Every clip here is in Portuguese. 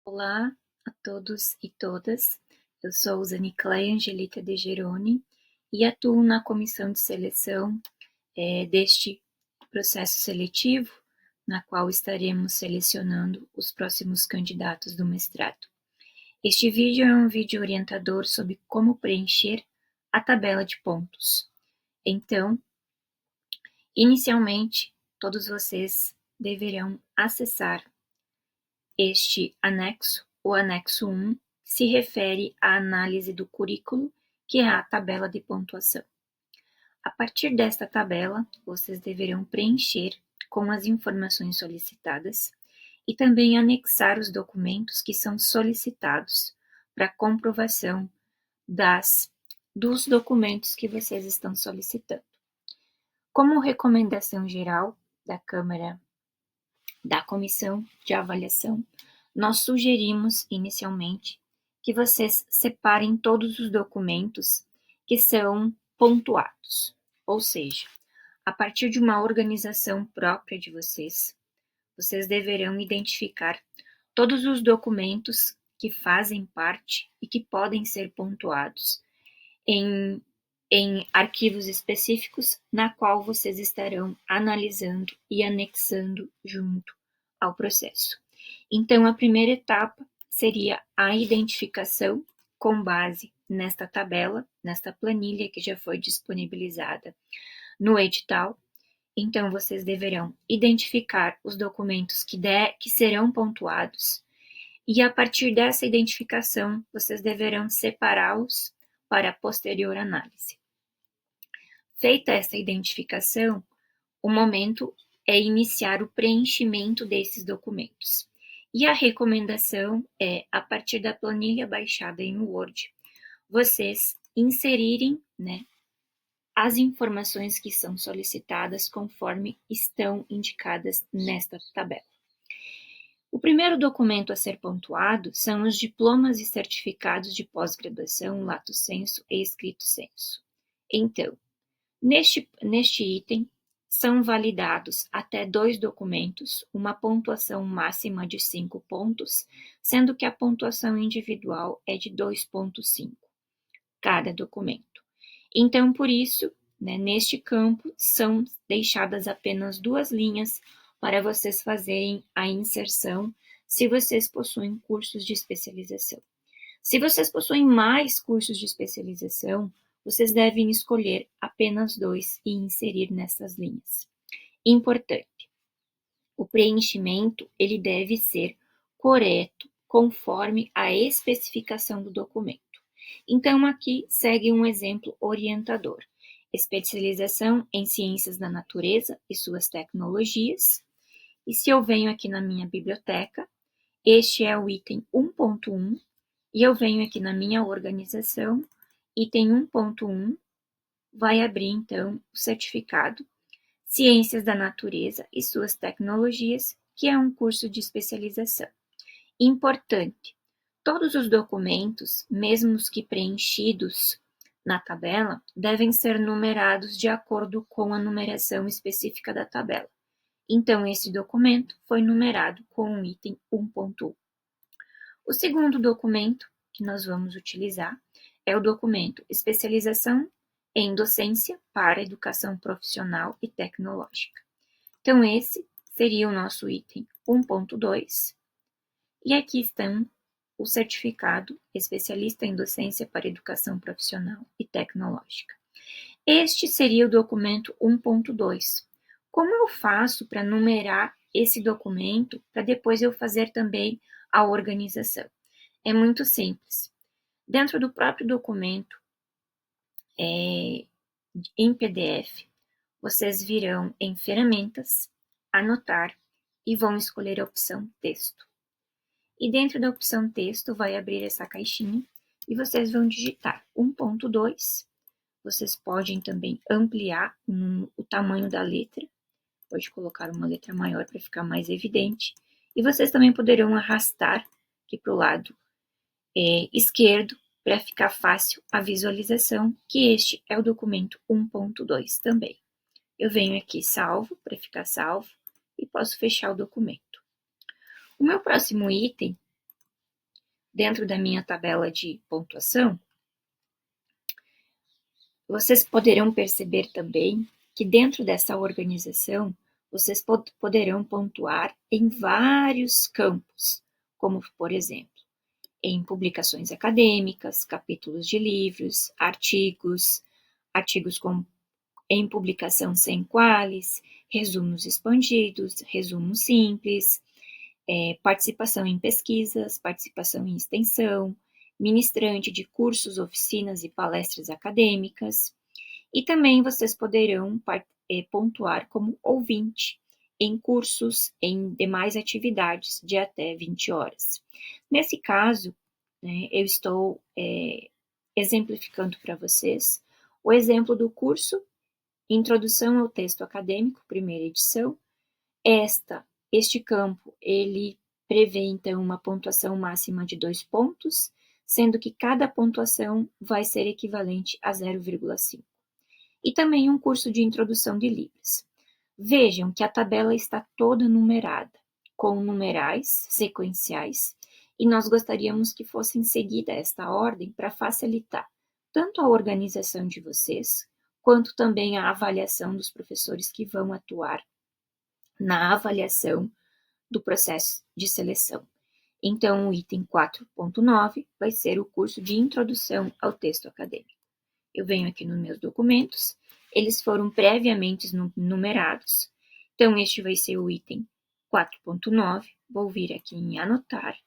Olá a todos e todas, eu sou Zanicleia Angelita de Geroni e atuo na comissão de seleção deste processo seletivo, na qual estaremos selecionando os próximos candidatos do mestrado. Este vídeo é um vídeo orientador sobre como preencher a tabela de pontos. Então, inicialmente, todos vocês deverão acessar este anexo, o anexo 1, se refere à análise do currículo, que é a tabela de pontuação. A partir desta tabela, vocês deverão preencher com as informações solicitadas e também anexar os documentos que são solicitados para comprovação dos documentos que vocês estão solicitando. Como recomendação geral da Câmara da Comissão de Avaliação, nós sugerimos inicialmente que vocês separem todos os documentos que são pontuados, ou seja, a partir de uma organização própria de vocês, vocês deverão identificar todos os documentos que fazem parte e que podem ser pontuados em arquivos específicos, na qual vocês estarão analisando e anexando junto ao processo. Então, a primeira etapa seria a identificação com base nesta tabela, nesta planilha que já foi disponibilizada no edital. Então, vocês deverão identificar os documentos que serão pontuados e, a partir dessa identificação, vocês deverão separá-los para a posterior análise. Feita essa identificação, o momento é iniciar o preenchimento desses documentos. E a recomendação é, a partir da planilha baixada em Word, vocês inserirem, as informações que são solicitadas conforme estão indicadas nesta tabela. O primeiro documento a ser pontuado são os diplomas e certificados de pós-graduação, lato sensu e escrito sensu. Então, neste item, são validados até 2 documentos, uma pontuação máxima de 5 pontos, sendo que a pontuação individual é de 2,5 cada documento. Então, por isso, neste campo, são deixadas apenas 2 linhas para vocês fazerem a inserção, se vocês possuem cursos de especialização. Se vocês possuem mais cursos de especialização, vocês devem escolher apenas 2 e inserir nessas linhas. Importante, o preenchimento ele deve ser correto, conforme a especificação do documento. Então, aqui segue um exemplo orientador. Especialização em ciências da natureza e suas tecnologias. E se eu venho aqui na minha biblioteca, este é o item 1.1, e eu venho aqui na minha organização, item 1.1, vai abrir então o certificado Ciências da Natureza e suas tecnologias, que é um curso de especialização. Importante, todos os documentos, mesmo os que preenchidos na tabela, devem ser numerados de acordo com a numeração específica da tabela. Então, esse documento foi numerado com o item 1.1. O segundo documento que nós vamos utilizar é o documento Especialização em Docência para Educação Profissional e Tecnológica. Então, esse seria o nosso item 1.2. E aqui estão o certificado Especialista em Docência para Educação Profissional e Tecnológica. Este seria o documento 1.2. Como eu faço para numerar esse documento, para depois eu fazer também a organização? É muito simples. Dentro do próprio documento, em PDF, vocês virão em Ferramentas, Anotar e vão escolher a opção Texto. E dentro da opção Texto vai abrir essa caixinha e vocês vão digitar 1.2. Vocês podem também ampliar o tamanho da letra, pode colocar uma letra maior para ficar mais evidente. E vocês também poderão arrastar aqui para o lado esquerdo para ficar fácil a visualização, que este é o documento 1.2 também. Eu venho aqui salvo, para ficar salvo, e posso fechar o documento. O meu próximo item dentro da minha tabela de pontuação, vocês poderão perceber também que dentro dessa organização, vocês poderão pontuar em vários campos, como, por exemplo, em publicações acadêmicas, capítulos de livros, artigos em publicação sem qualis, resumos expandidos, resumos simples, participação em pesquisas, participação em extensão, ministrante de cursos, oficinas e palestras acadêmicas. E também vocês poderão pontuar como ouvinte em cursos, em demais atividades de até 20 horas. Nesse caso, né, eu estou exemplificando para vocês o exemplo do curso Introdução ao Texto Acadêmico, primeira edição. Este campo, ele prevê, então, uma pontuação máxima de 2 pontos, sendo que cada pontuação vai ser equivalente a 0,5. E também um curso de introdução de Libras. Vejam que a tabela está toda numerada, com numerais sequenciais, e nós gostaríamos que fosse seguida esta ordem para facilitar tanto a organização de vocês, quanto também a avaliação dos professores que vão atuar na avaliação do processo de seleção. Então, o item 4.9 vai ser o curso de introdução ao texto acadêmico. Eu venho aqui nos meus documentos, eles foram previamente numerados. Então, este vai ser o item 4.9. Vou vir aqui em anotar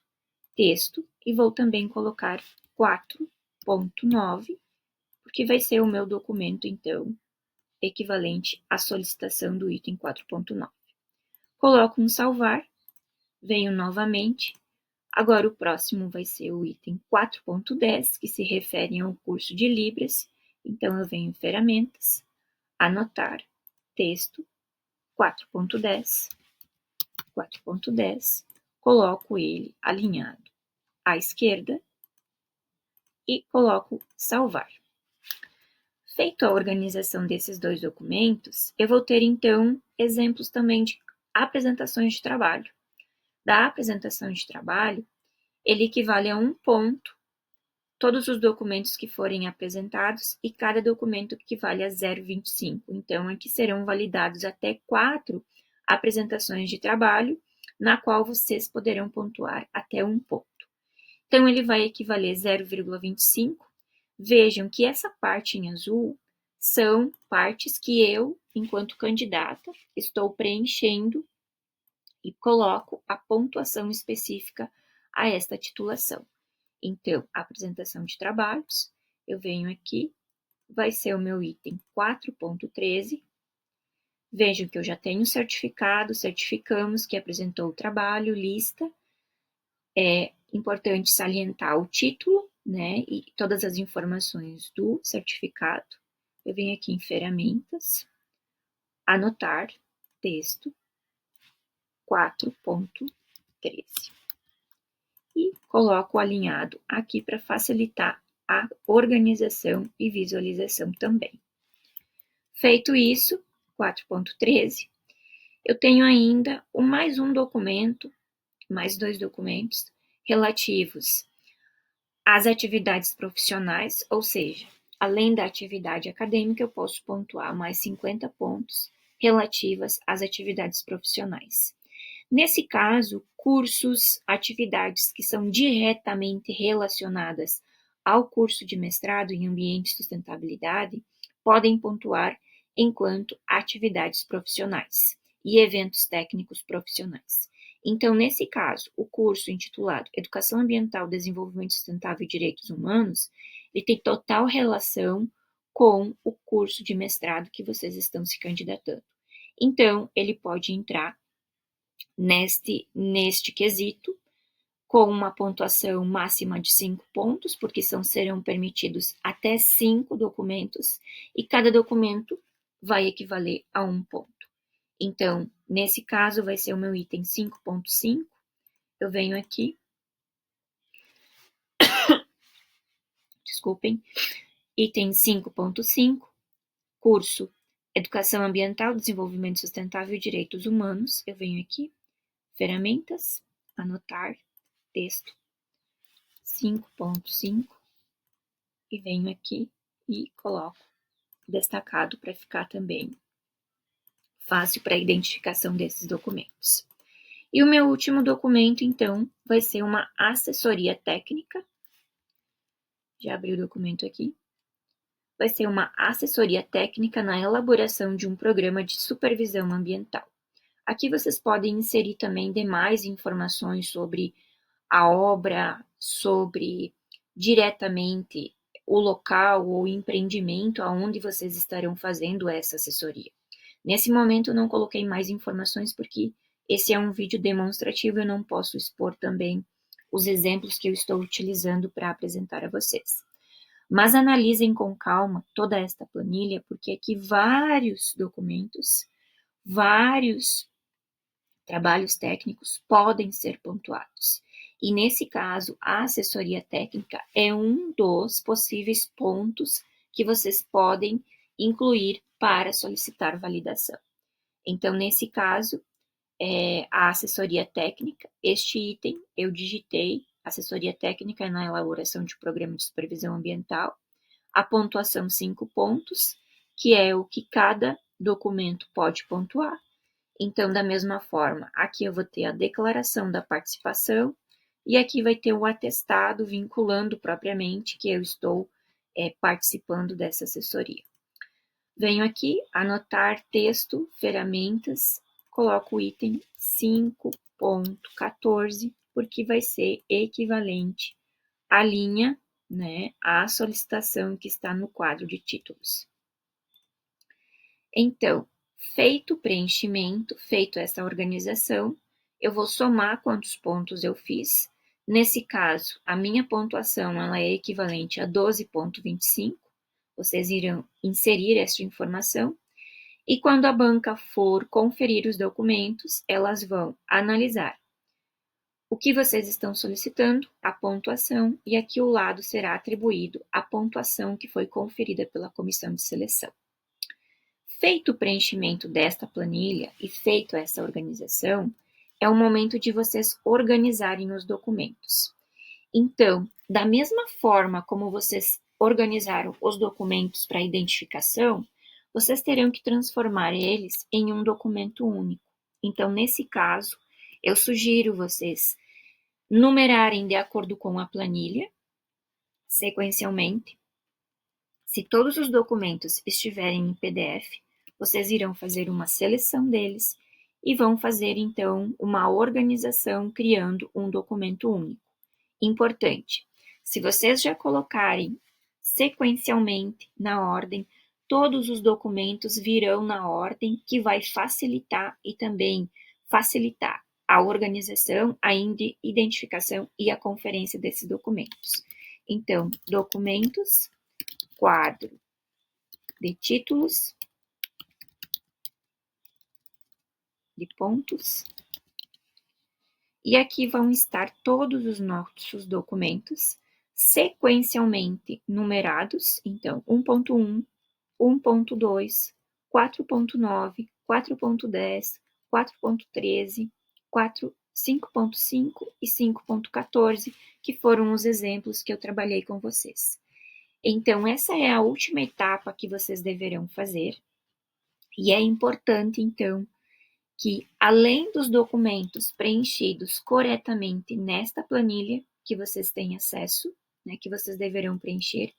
texto e vou também colocar 4.9, porque vai ser o meu documento, então, equivalente à solicitação do item 4.9. Coloco um salvar, venho novamente. Agora o próximo vai ser o item 4.10, que se refere ao curso de Libras. Então, eu venho em ferramentas, anotar, texto, 4.10, 4.10, coloco ele alinhado à esquerda e coloco salvar. Feito a organização desses dois documentos, eu vou ter, então, exemplos também de apresentações de trabalho. Da apresentação de trabalho, ele equivale a 1 ponto, todos os documentos que forem apresentados, e cada documento equivale a 0,25. Então, aqui serão validados até 4 apresentações de trabalho, na qual vocês poderão pontuar até 1 ponto. Então, ele vai equivaler a 0,25. Vejam que essa parte em azul são partes que eu, enquanto candidata, estou preenchendo e coloco a pontuação específica a esta titulação. Então, apresentação de trabalhos, eu venho aqui, vai ser o meu item 4.13. Vejam que eu já tenho certificado, certificamos que apresentou o trabalho, lista. É importante salientar o título, né, e todas as informações do certificado. Eu venho aqui em ferramentas, anotar, texto, 4.13. E coloco alinhado aqui para facilitar a organização e visualização também. Feito isso, 4.13, eu tenho ainda mais um documento, mais 2 documentos relativos às atividades profissionais, ou seja, além da atividade acadêmica, eu posso pontuar mais 50 pontos relativas às atividades profissionais. Nesse caso, cursos, atividades que são diretamente relacionadas ao curso de mestrado em ambiente de sustentabilidade podem pontuar enquanto atividades profissionais e eventos técnicos profissionais. Então, nesse caso, o curso intitulado Educação Ambiental, Desenvolvimento Sustentável e Direitos Humanos, ele tem total relação com o curso de mestrado que vocês estão se candidatando. Então, ele pode entrar neste quesito, com uma pontuação máxima de 5 pontos, porque serão permitidos até 5 documentos, e cada documento vai equivaler a 1 ponto. Então, nesse caso, vai ser o meu item 5.5, eu venho aqui, desculpem, item 5.5, curso Educação Ambiental, Desenvolvimento Sustentável e Direitos Humanos, eu venho aqui, ferramentas, anotar, texto, 5.5 e venho aqui e coloco destacado para ficar também fácil para a identificação desses documentos. E o meu último documento, então, vai ser uma assessoria técnica. Já abri o documento aqui. Vai ser uma assessoria técnica na elaboração de um programa de supervisão ambiental. Aqui vocês podem inserir também demais informações sobre a obra, sobre diretamente o local ou empreendimento aonde vocês estarão fazendo essa assessoria. Nesse momento eu não coloquei mais informações porque esse é um vídeo demonstrativo, eu não posso expor também os exemplos que eu estou utilizando para apresentar a vocês. Mas analisem com calma toda esta planilha, porque aqui vários documentos, vários trabalhos técnicos podem ser pontuados. E nesse caso, a assessoria técnica é um dos possíveis pontos que vocês podem incluir para solicitar validação. Então, nesse caso, a assessoria técnica, este item eu digitei, assessoria técnica na elaboração de programa de supervisão ambiental, a pontuação 5 pontos, que é o que cada documento pode pontuar. Então, da mesma forma, aqui eu vou ter a declaração da participação e aqui vai ter o atestado vinculando propriamente que eu estou participando dessa assessoria. Venho aqui, anotar texto, ferramentas, coloco o item 5.14, porque vai ser equivalente à linha, né, à solicitação que está no quadro de títulos. Então, feito o preenchimento, feito essa organização, eu vou somar quantos pontos eu fiz. Nesse caso, a minha pontuação ela é equivalente a 12.25. Vocês irão inserir esta informação. E quando a banca for conferir os documentos, elas vão analisar o que vocês estão solicitando, a pontuação, e aqui o lado será atribuído a pontuação que foi conferida pela comissão de seleção. Feito o preenchimento desta planilha e feito essa organização, é o momento de vocês organizarem os documentos. Então, da mesma forma como vocês organizaram os documentos para identificação, vocês terão que transformar eles em um documento único. Então, nesse caso, eu sugiro vocês numerarem de acordo com a planilha, sequencialmente. Se todos os documentos estiverem em PDF, vocês irão fazer uma seleção deles e vão fazer, então, uma organização criando um documento único. Importante, se vocês já colocarem sequencialmente na ordem, todos os documentos virão na ordem que vai facilitar e também facilitar a organização, a identificação e a conferência desses documentos. Então, documentos, quadro de títulos, de pontos, e aqui vão estar todos os nossos documentos sequencialmente numerados, então 1.1, 1.2, 4.9, 4.10, 4.13, 5.5 e 5.14, que foram os exemplos que eu trabalhei com vocês. Então, essa é a última etapa que vocês deverão fazer, e é importante, então, que, além dos documentos preenchidos corretamente nesta planilha, que vocês têm acesso, né, que vocês deverão preencher,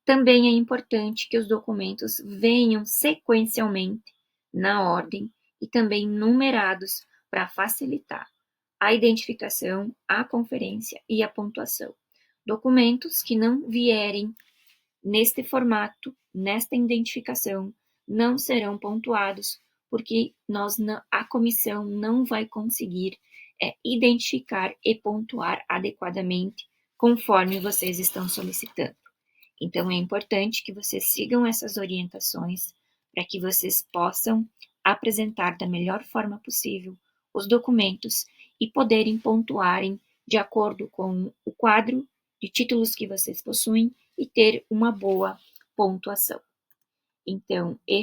também é importante que os documentos venham sequencialmente na ordem e também numerados para facilitar a identificação, a conferência e a pontuação. Documentos que não vierem neste formato, nesta identificação, não serão pontuados, porque a comissão não vai conseguir identificar e pontuar adequadamente conforme vocês estão solicitando. Então, é importante que vocês sigam essas orientações para que vocês possam apresentar da melhor forma possível os documentos e poderem pontuarem de acordo com o quadro de títulos que vocês possuem e ter uma boa pontuação. Então, este